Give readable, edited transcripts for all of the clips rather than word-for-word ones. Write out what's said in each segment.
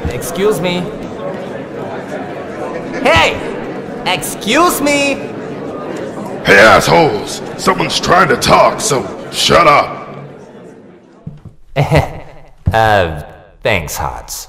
Excuse me. Hey! Excuse me! Hey assholes! Someone's trying to talk, so shut up! Thanks, Hots.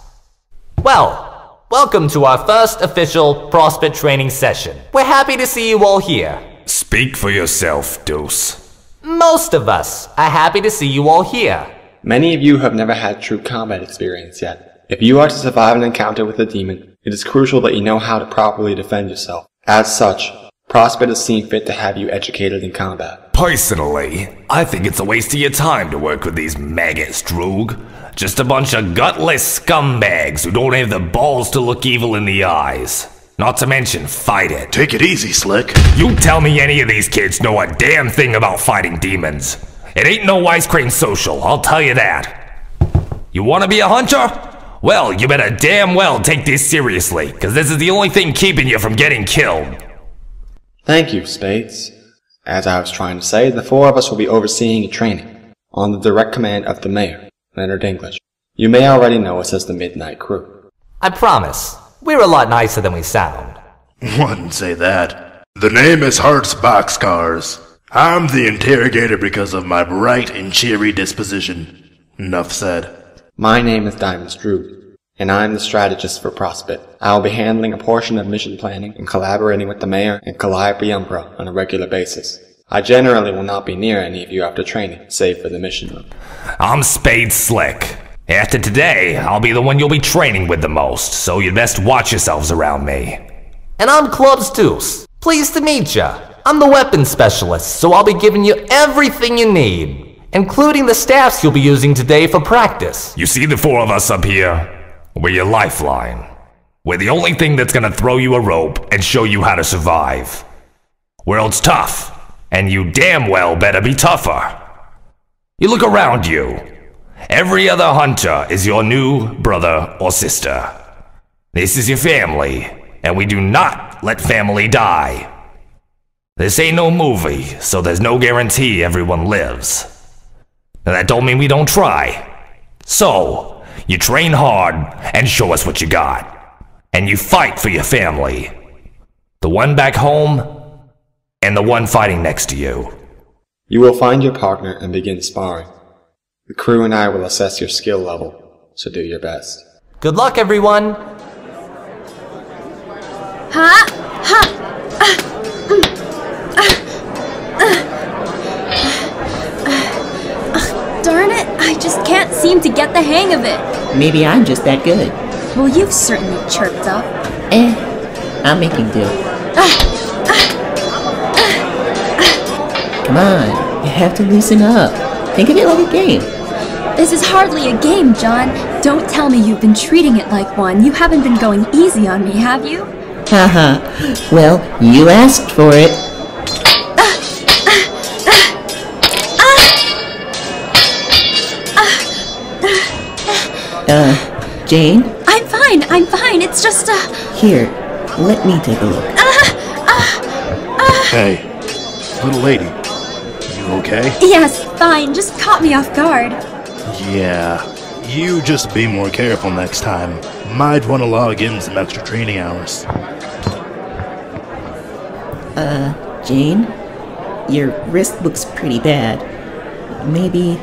Well, welcome to our first official CrossFit training session. We're happy to see you all here. Speak for yourself, Derse. Most of us are happy to see you all here. Many of you have never had true combat experience yet. If you are to survive an encounter with a demon, it is crucial that you know how to properly defend yourself. As such, Prospit has seen fit to have you educated in combat. Personally, I think it's a waste of your time to work with these maggots, Droog. Just a bunch of gutless scumbags who don't have the balls to look evil in the eyes. Not to mention fight it. Take it easy, Slick. You tell me any of these kids know a damn thing about fighting demons. It ain't no ice cream social, I'll tell you that. You wanna be a hunter? Well, you better damn well take this seriously, cause this is the only thing keeping you from getting killed. Thank you, Spades. As I was trying to say, the four of us will be overseeing your training, on the direct command of the Mayor, Leonard English. You may already know us as the Midnight Crew. I promise, we're a lot nicer than we sound. Wouldn't say that. The name is Heart's Boxcars. I'm the interrogator because of my bright and cheery disposition. Enough said. My name is Diamond Droog, and I'm the strategist for Prospit. I will be handling a portion of mission planning and collaborating with the Mayor and Calliope Umbra on a regular basis. I generally will not be near any of you after training, save for the mission room. I'm Spade Slick. After today, I'll be the one you'll be training with the most, so you'd best watch yourselves around me. And I'm Clubs Deuce. Pleased to meet ya. I'm the weapons specialist, so I'll be giving you everything you need, including the staffs you'll be using today for practice. You see the four of us up here? We're your lifeline. We're the only thing that's gonna throw you a rope and show you how to survive. World's tough, and you damn well better be tougher. You look around you. Every other hunter is your new brother or sister. This is your family, and we do not let family die. This ain't no movie, so there's no guarantee everyone lives. Now that don't mean we don't try. So, you train hard and show us what you got. And you fight for your family. The one back home, and the one fighting next to you. You will find your partner and begin sparring. The crew and I will assess your skill level, so do your best. Good luck, everyone! Ha! Ha! Darn it, I just can't seem to get the hang of it. Maybe I'm just that good. Well, you've certainly chirped up. I'm making do. Come on, you have to loosen up. Think of it like a game. This is hardly a game, John. Don't tell me you've been treating it like one. You haven't been going easy on me, have you? Haha. Well, you asked for it. Jane? I'm fine. It's just, Here, let me take a look. Hey, little lady. You okay? Yes, fine. Just caught me off guard. Yeah. You just be more careful next time. Might want to log in some extra training hours. Jane? Your wrist looks pretty bad. Maybe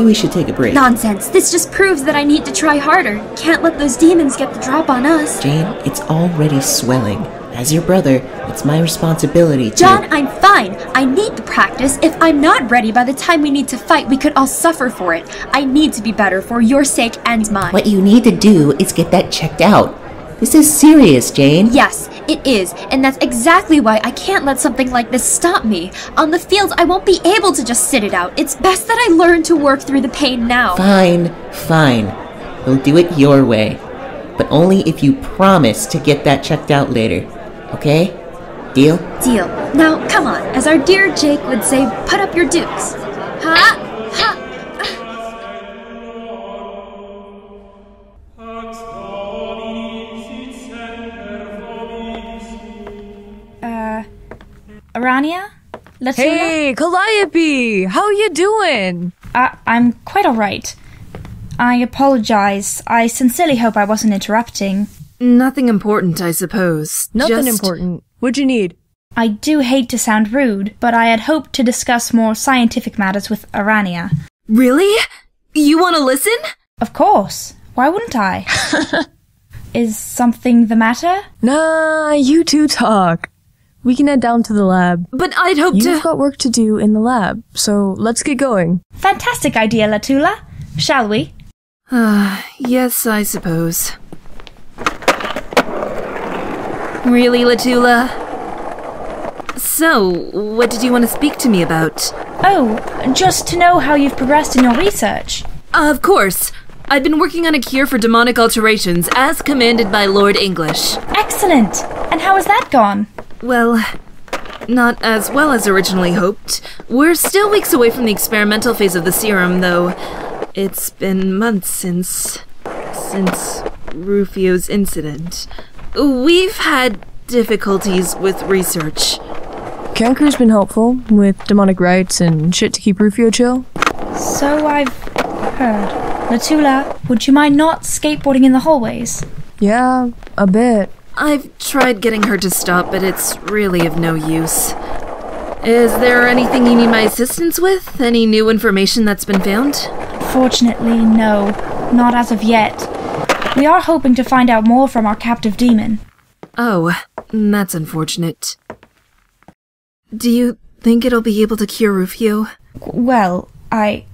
we should take a break. Nonsense. This just proves that I need to try harder. Can't let those demons get the drop on us. Jane, it's already swelling. As your brother, it's my responsibility to— John, I'm fine. I need the practice. If I'm not ready by the time we need to fight, we could all suffer for it. I need to be better for your sake and mine. What you need to do is get that checked out. This is serious, Jane. Yes, it is, and that's exactly why I can't let something like this stop me. On the field, I won't be able to just sit it out. It's best that I learn to work through the pain now. Fine. We'll do it your way. But only if you promise to get that checked out later. Okay? Deal? Deal. Now, come on. As our dear Jake would say, put up your dukes. Ha! Ha! Arania? Latuna? Hey, Calliope! How you doing? I'm quite alright. I apologize. I sincerely hope I wasn't interrupting. Nothing important, I suppose. Nothing important. What'd you need? I do hate to sound rude, but I had hoped to discuss more scientific matters with Arania. Really? You want to listen? Of course. Why wouldn't I? Is something the matter? Nah, you two talk. We can head down to the lab. But I'd hoped You've got work to do in the lab, so let's get going. Fantastic idea, Latula. Shall we? Yes, I suppose. Really, Latula? So, what did you want to speak to me about? Oh, just to know how you've progressed in your research. Of course. I've been working on a cure for demonic alterations, as commanded by Lord English. Excellent! And how has that gone? Well, not as well as originally hoped. We're still weeks away from the experimental phase of the serum, though. It's been months since Rufio's incident. We've had difficulties with research. Kanku's been helpful, with demonic rites and shit to keep Rufioh chill. So I've heard. Latula, would you mind not skateboarding in the hallways? Yeah, a bit. I've tried getting her to stop, but it's really of no use. Is there anything you need my assistance with? Any new information that's been found? Fortunately, no. Not as of yet. We are hoping to find out more from our captive demon. Oh, that's unfortunate. Do you think it'll be able to cure Rufioh? Well, I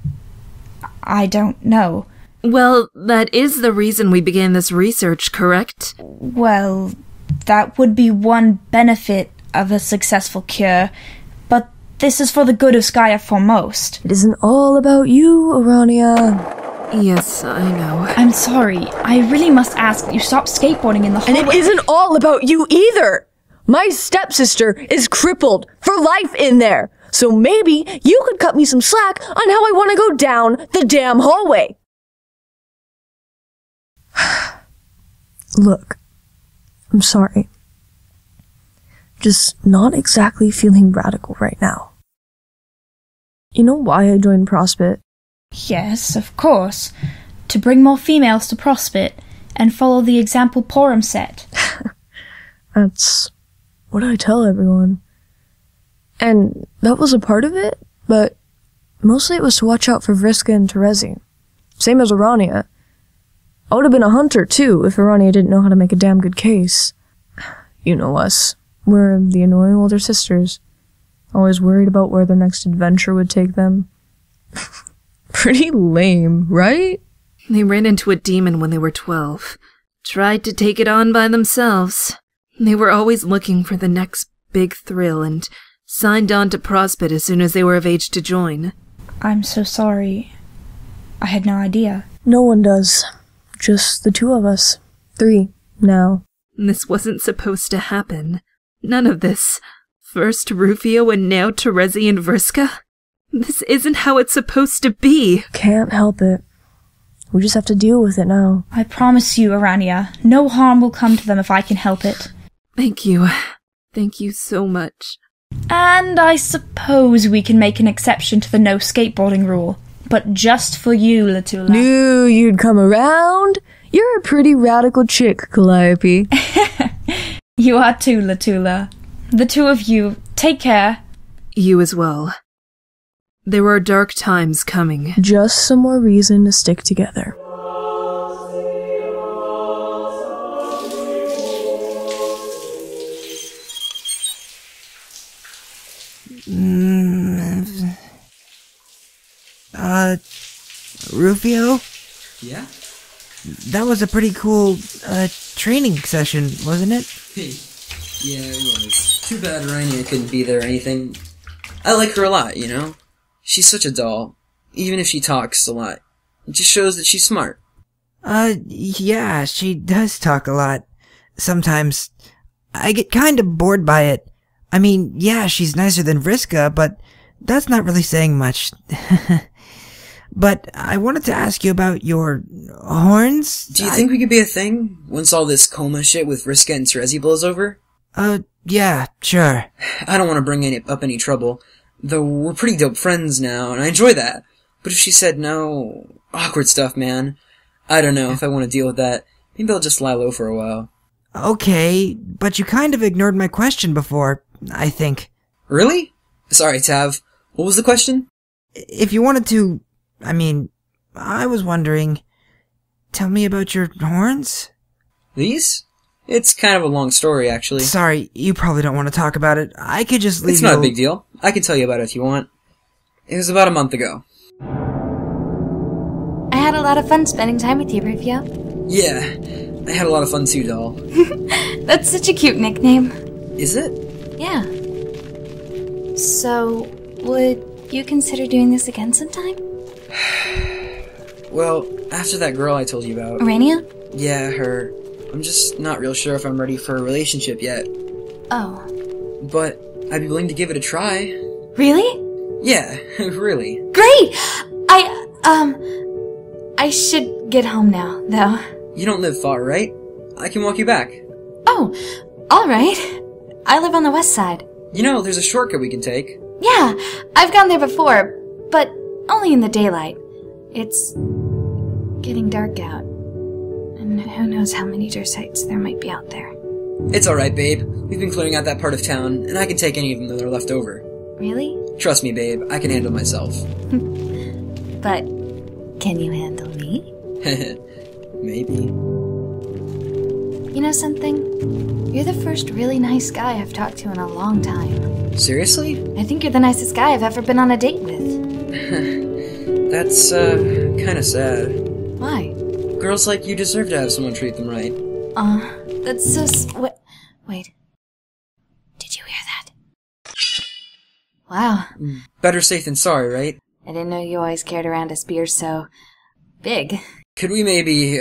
don't know. Well, that is the reason we began this research, correct? Well, that would be one benefit of a successful cure, but this is for the good of Skya foremost. It isn't all about you, Arania. Yes, I know. I'm sorry. I really must ask that you stop skateboarding in the hallway. And it isn't all about you either! My stepsister is crippled for life in there, so maybe you could cut me some slack on how I want to go down the damn hallway. Look, I'm sorry. Just not exactly feeling radical right now. You know why I joined Prospit? Yes, of course. To bring more females to Prospit and follow the example Porum set. That's what I tell everyone. And that was a part of it, but mostly it was to watch out for Vriska and Terezi. Same as Arania. I would have been a hunter, too, if Arania didn't know how to make a damn good case. You know us. We're the annoying older sisters. Always worried about where their next adventure would take them. Pretty lame, right? They ran into a demon when they were 12. Tried to take it on by themselves. They were always looking for the next big thrill and signed on to Prospit as soon as they were of age to join. I'm so sorry. I had no idea. No one does. Just the two of us. 3, now. This wasn't supposed to happen. None of this. First Rufioh and now Terezi and Vriska? This isn't how it's supposed to be. Can't help it. We just have to deal with it now. I promise you, Arania, no harm will come to them if I can help it. Thank you. Thank you so much. And I suppose we can make an exception to the no skateboarding rule. But just for you, Latula. Knew you'd come around. You're a pretty radical chick, Calliope. You are too, Latula. The two of you, take care. You as well. There are dark times coming. Just some more reason to stick together. Rufioh? Yeah? That was a pretty cool, training session, wasn't it? Yeah, it was. Too bad Rainier couldn't be there or anything. I like her a lot, you know? She's such a doll. Even if she talks a lot. It just shows that she's smart. Yeah, she does talk a lot. Sometimes. I get kinda bored by it. I mean, yeah, she's nicer than Vriska, but that's not really saying much. But I wanted to ask you about your horns. Do you think we could be a thing once all this coma shit with Vriska and Terezi blows over? Yeah, sure. I don't want to bring up any trouble, though we're pretty dope friends now, and I enjoy that. But if she said no, awkward stuff, man. I don't know if I want to deal with that. Maybe I'll just lie low for a while. Okay, but you kind of ignored my question before, I think. Really? Sorry, Tav. What was the question? If you wanted to... I was wondering... Tell me about your horns? These? It's kind of a long story, actually. Sorry, you probably don't want to talk about it. I could just leave It's not a big deal. I can tell you about it if you want. It was about a month ago. I had a lot of fun spending time with you, Rufioh. Yeah, I had a lot of fun too, doll. That's such a cute nickname. Is it? Yeah. So, would you consider doing this again sometime? Well, after that girl I told you about... Urania? Yeah, her. I'm just not real sure if I'm ready for a relationship yet. Oh. But I'd be willing to give it a try. Really? Yeah, really. Great! I should get home now, though. You don't live far, right? I can walk you back. Oh, alright. I live on the west side. You know, there's a shortcut we can take. Yeah, I've gone there before, but only in the daylight. It's getting dark out. And who knows how many Dersites there might be out there. It's alright, babe. We've been clearing out that part of town, and I can take any of them that are left over. Really? Trust me, babe. I can handle myself. But can you handle me? Maybe. You know something? You're the first really nice guy I've talked to in a long time. Seriously? I think you're the nicest guy I've ever been on a date with. That's, kinda sad. Why? Girls like you deserve to have someone treat them right. That's so wait. Did you hear that? Wow. Better safe than sorry, right? I didn't know you always carried around a spear so big. Could we maybe,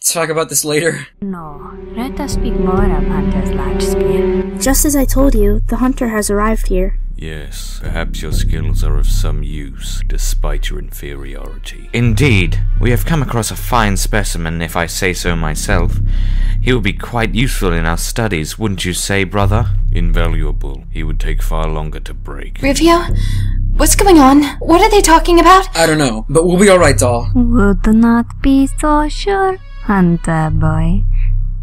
talk about this later? No, let us speak more of Hunter's large spear. Just as I told you, the hunter has arrived here. Yes, perhaps your skills are of some use, despite your inferiority. Indeed, we have come across a fine specimen, if I say so myself. He will be quite useful in our studies, wouldn't you say, brother? Invaluable. He would take far longer to break. Rufioh? What's going on? What are they talking about? I don't know, but we'll be alright, doll. Would not be so sure, Hunter boy.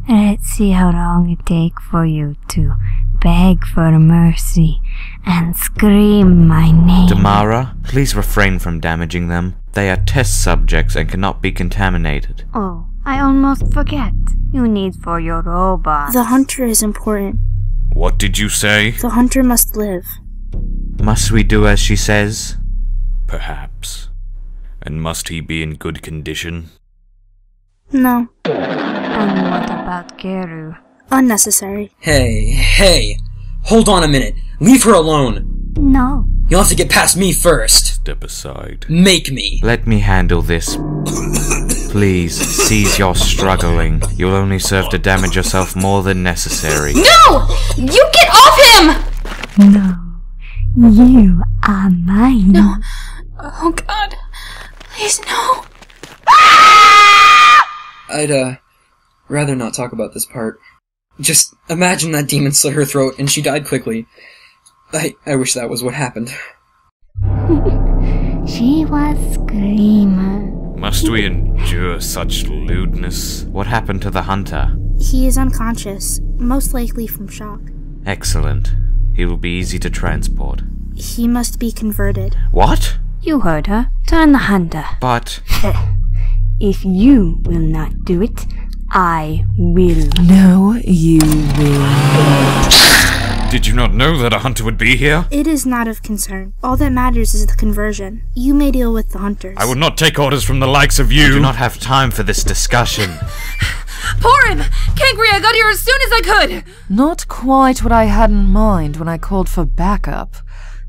Let's see how long it takes for you to beg for mercy and scream my name. Damara, please refrain from damaging them. They are test subjects and cannot be contaminated. Oh, I almost forget. You need for your robot. The hunter is important. What did you say? The hunter must live. Must we do as she says? Perhaps. And must he be in good condition? No. And what about Geru? Unnecessary. Hey. Hold on a minute. Leave her alone. No. You'll have to get past me first. Step aside. Make me. Let me handle this. Please, cease your struggling. You'll only serve to damage yourself more than necessary. No! You get off him! No. You are mine. No. Oh god. Please, no. I'd, rather not talk about this part. Just imagine that demon slit her throat and she died quickly. I wish that was what happened. She was screaming. Must we endure such lewdness? What happened to the hunter? He is unconscious, most likely from shock. Excellent. He will be easy to transport. He must be converted. What? You heard her. Turn the hunter. But... If you will not do it, I will. No, you will not. Did you not know that a hunter would be here? It is not of concern. All that matters is the conversion. You may deal with the hunters. I will not take orders from the likes of you. We do not have time for this discussion. Pour him! Kangri, I got here as soon as I could! Not quite what I had in mind when I called for backup,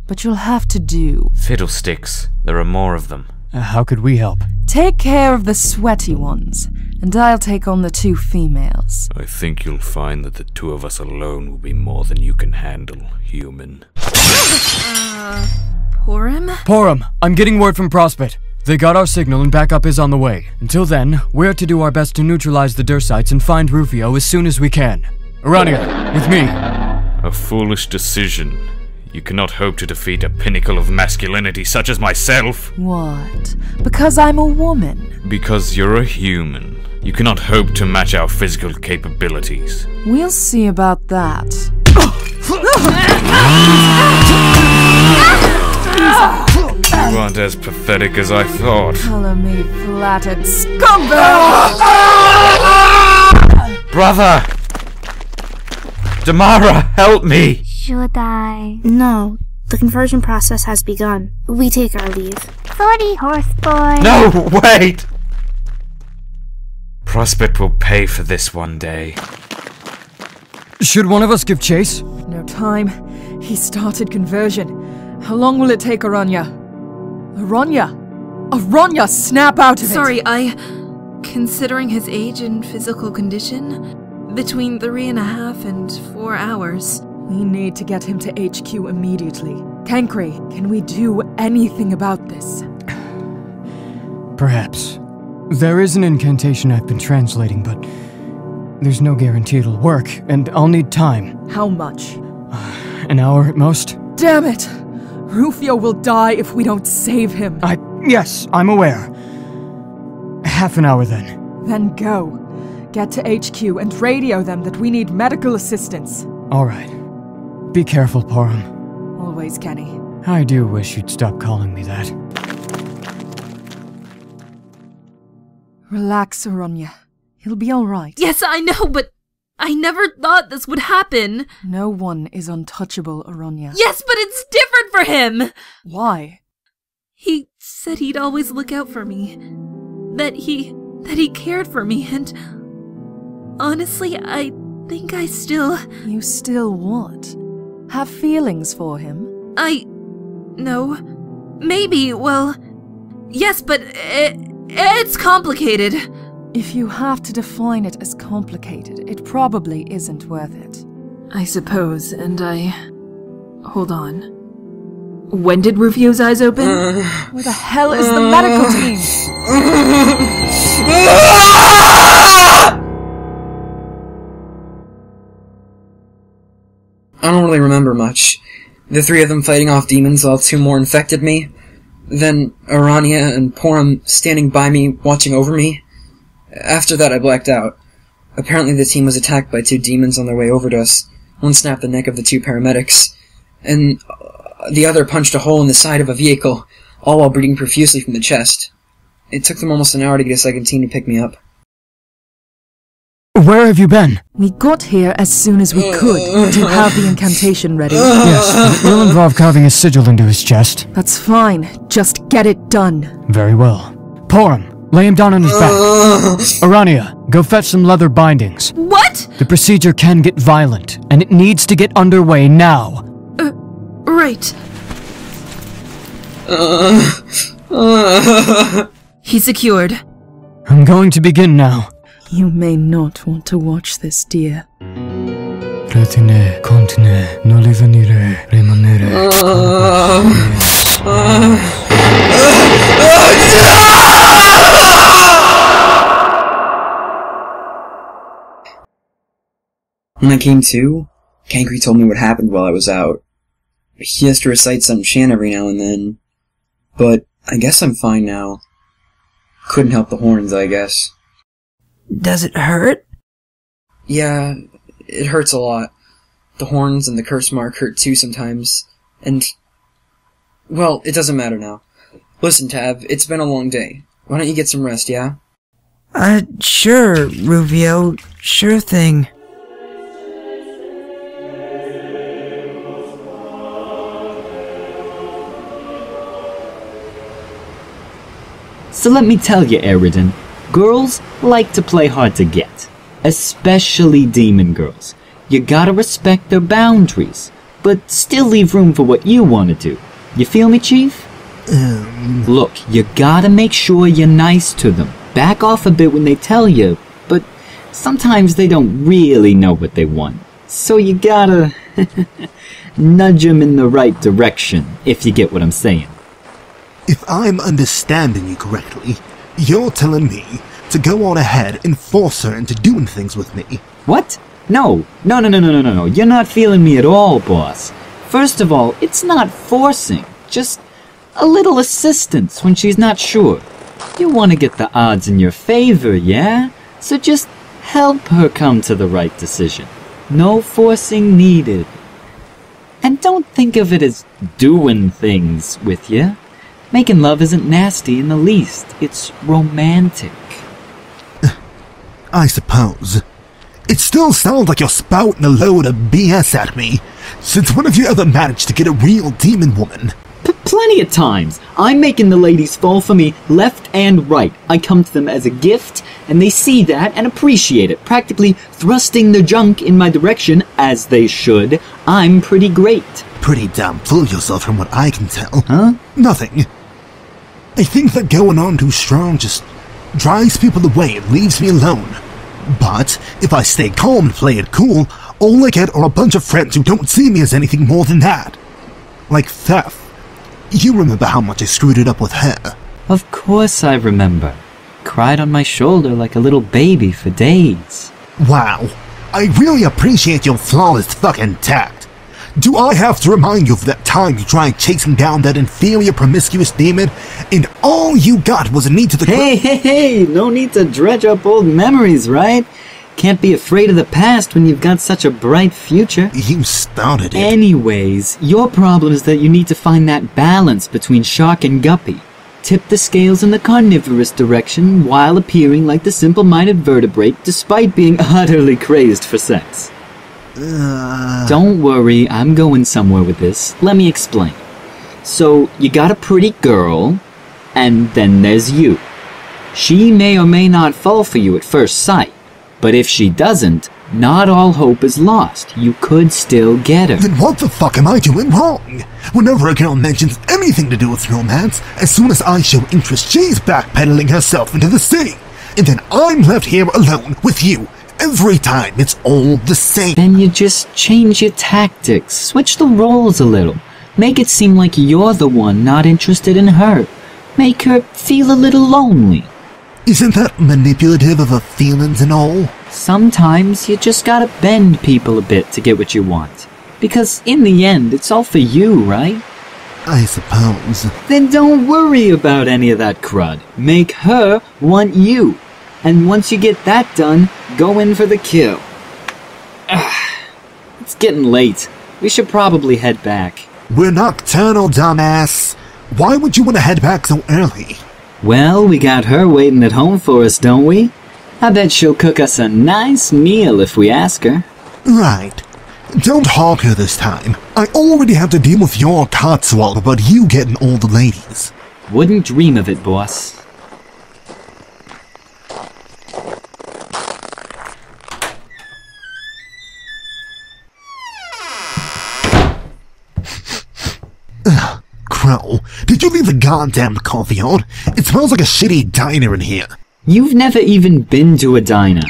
but you'll have to do. Fiddlesticks. There are more of them. How could we help? Take care of the sweaty ones, and I'll take on the 2 females. I think you'll find that the 2 of us alone will be more than you can handle, human. Pour him? Pour him! I'm getting word from Prospit. They got our signal and backup is on the way. Until then, we're to do our best to neutralize the Dersites and find Rufioh as soon as we can. Urania, with me. A foolish decision. You cannot hope to defeat a pinnacle of masculinity such as myself. What? Because I'm a woman? Because you're a human. You cannot hope to match our physical capabilities. We'll see about that. You aren't as pathetic as I thought. Color me flattered scumbag! Brother! Damara, help me! Should I? No, the conversion process has begun. We take our leave. Sorry, horse boy. No, wait! Prospit will pay for this one day. Should one of us give chase? No time. He started conversion. How long will it take, Aranya? Aranya, snap out of it! Sorry, considering his age and physical condition, between 3.5 and 4 hours. We need to get him to HQ immediately. Kankri, can we do anything about this? Perhaps. There is an incantation I've been translating, but there's no guarantee it'll work, and I'll need time. How much? An hour at most. Damn it! Rufioh will die if we don't save him. Yes, I'm aware. Half an hour then. Then go. Get to HQ and radio them that we need medical assistance. Alright. Be careful, Porum. Always, Kenny. I do wish you'd stop calling me that. Relax, Aranya. He'll be alright. Yes, I know, but I never thought this would happen. No one is untouchable, Aranya. Yes, but it's different for him! Why? He said he'd always look out for me. That he cared for me, and honestly, I think I still... You still what? Have feelings for him? No. Maybe, well... Yes, but it's complicated. If you have to define it as complicated, it probably isn't worth it. I suppose, and Hold on. When did Rufio's eyes open? Where the hell is the medical team? I don't really remember much. The 3 of them fighting off demons while 2 more infected me. Then Aranya and Porum standing by me, watching over me. After that, I blacked out. Apparently the team was attacked by 2 demons on their way over to us. One snapped the neck of the 2 paramedics, and the other punched a hole in the side of a vehicle, all while bleeding profusely from the chest. It took them almost an hour to get a second team to pick me up. Where have you been? We got here as soon as we could to have the incantation ready. Yes, it will involve carving a sigil into his chest. That's fine. Just get it done. Very well. Porum, lay him down on his back. Aranya, go fetch some leather bindings. What? The procedure can get violent, and it needs to get underway now. Right. He's secured. I'm going to begin now. You may not want to watch this, dear. Retine, contine, noli venire, rimanere. When I came to, Kankri told me what happened while I was out. He has to recite some chant every now and then. But I guess I'm fine now. Couldn't help the horns, I guess. Does it hurt? Yeah, it hurts a lot. The horns and the curse mark hurt too sometimes. And... well, it doesn't matter now. Listen, Tav, it's been a long day. Why don't you get some rest, yeah? Sure, Rufioh. Sure thing. So let me tell you, Eridan, girls like to play hard to get. Especially demon girls. You gotta respect their boundaries, but still leave room for what you want to do. You feel me, Chief? Look, you gotta make sure you're nice to them. Back off a bit when they tell you, but sometimes they don't really know what they want. So you gotta nudge them in the right direction, if you get what I'm saying. If I'm understanding you correctly, you're telling me to go on ahead and force her into doing things with me. What? No. You're not feeling me at all, boss. First of all, it's not forcing, just a little assistance when she's not sure. You want to get the odds in your favor, yeah? So just help her come to the right decision. No forcing needed. And don't think of it as doing things with you. Making love isn't nasty in the least. It's romantic. I suppose. It still sounds like you're spouting a load of BS at me. Since when have you ever managed to get a real demon woman? Plenty of times. I'm making the ladies fall for me left and right. I come to them as a gift, and they see that and appreciate it, practically thrusting their junk in my direction, as they should. I'm pretty great. Pretty damn full of yourself from what I can tell. Huh? Nothing. I think that going on too strong just drives people away and leaves me alone. But if I stay calm and play it cool, all I get are a bunch of friends who don't see me as anything more than that. Like Theft. You remember how much I screwed it up with her. Of course I remember. Cried on my shoulder like a little baby for days. Wow. I really appreciate your flawless fucking tact. Do I have to remind you of that time you tried chasing down that inferior promiscuous demon, and all you got was a knee to the Hey, no need to dredge up old memories, right? Can't be afraid of the past when you've got such a bright future. You started it. Anyways, your problem is that you need to find that balance between shark and guppy. Tip the scales in the carnivorous direction while appearing like the simple-minded vertebrate despite being utterly crazed for sex. Don't worry, I'm going somewhere with this. Let me explain. So, you got a pretty girl, and then there's you. She may or may not fall for you at first sight, but if she doesn't, not all hope is lost. You could still get her. Then what the fuck am I doing wrong? Whenever a girl mentions anything to do with romance, as soon as I show interest, she's backpedaling herself into the sea. And then I'm left here alone with you. Every time, it's all the same. Then you just change your tactics. Switch the roles a little. Make it seem like you're the one not interested in her. Make her feel a little lonely. Isn't that manipulative of her feelings and all? Sometimes you just gotta bend people a bit to get what you want. Because in the end, it's all for you, right? I suppose. Then don't worry about any of that crud. Make her want you. And once you get that done, go in for the kill. It's getting late. We should probably head back. We're nocturnal, dumbass. Why would you want to head back so early? Well, we got her waiting at home for us, don't we? I bet she'll cook us a nice meal if we ask her. Right. Don't hog her this time. I already have to deal with your codswallop about you getting all the ladies. Wouldn't dream of it, boss. Crow, did you leave the goddamn coffee on? It smells like a shitty diner in here. You've never even been to a diner.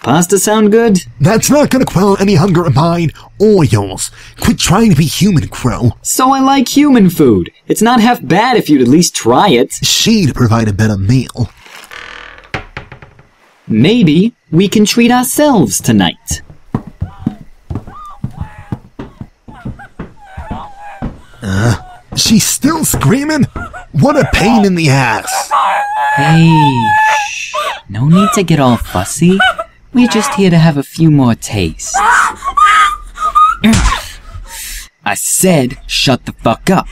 Pasta sound good? That's not gonna quell any hunger of mine or yours. Quit trying to be human, Crow. So I like human food. It's not half bad if you'd at least try it. She'd provide a better meal. Maybe we can treat ourselves tonight. She's still screaming? What a pain in the ass. Hey, shh. No need to get all fussy. We're just here to have a few more tastes. I said, shut the fuck up.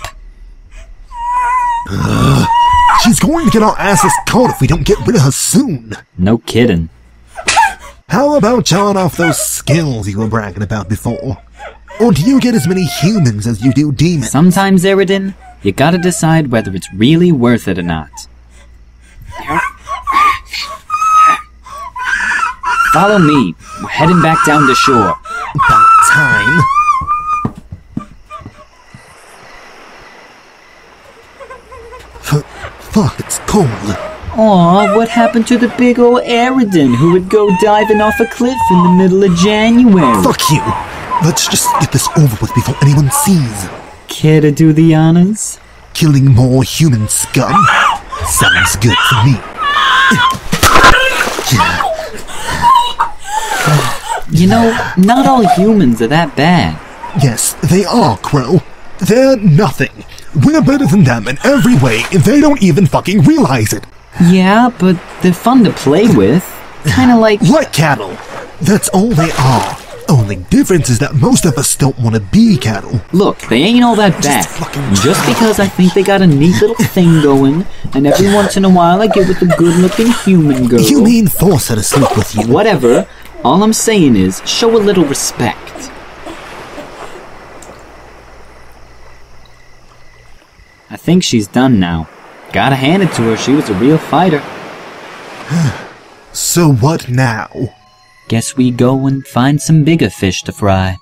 She's going to get our asses caught if we don't get rid of her soon. No kidding. How about showing off those skills you were bragging about before? Or do you get as many humans as you do demons? Sometimes, Eridan, you gotta decide whether it's really worth it or not. Follow me. We're heading back down to shore. About time. Fuck, it's cold. Aw, what happened to the big ol' Eridan who would go diving off a cliff in the middle of January? Fuck you. Let's just get this over with before anyone sees. Care to do the honors? Killing more human scum? Sounds good to me. You know, not all humans are that bad. Yes, they are, Crow. They're nothing. We're better than them in every way, and they don't even fucking realize it. Yeah, but they're fun to play with. Kinda like... Like cattle. That's all they are. Only difference is that most of us don't want to be cattle. Look, they ain't all that bad. Just because I think they got a neat little thing going, and every once in a while I get with a good-looking human girl. You mean force her to sleep with you? Whatever. All I'm saying is, show a little respect. I think she's done now. Gotta hand it to her, she was a real fighter. So what now? Guess we go and find some bigger fish to fry.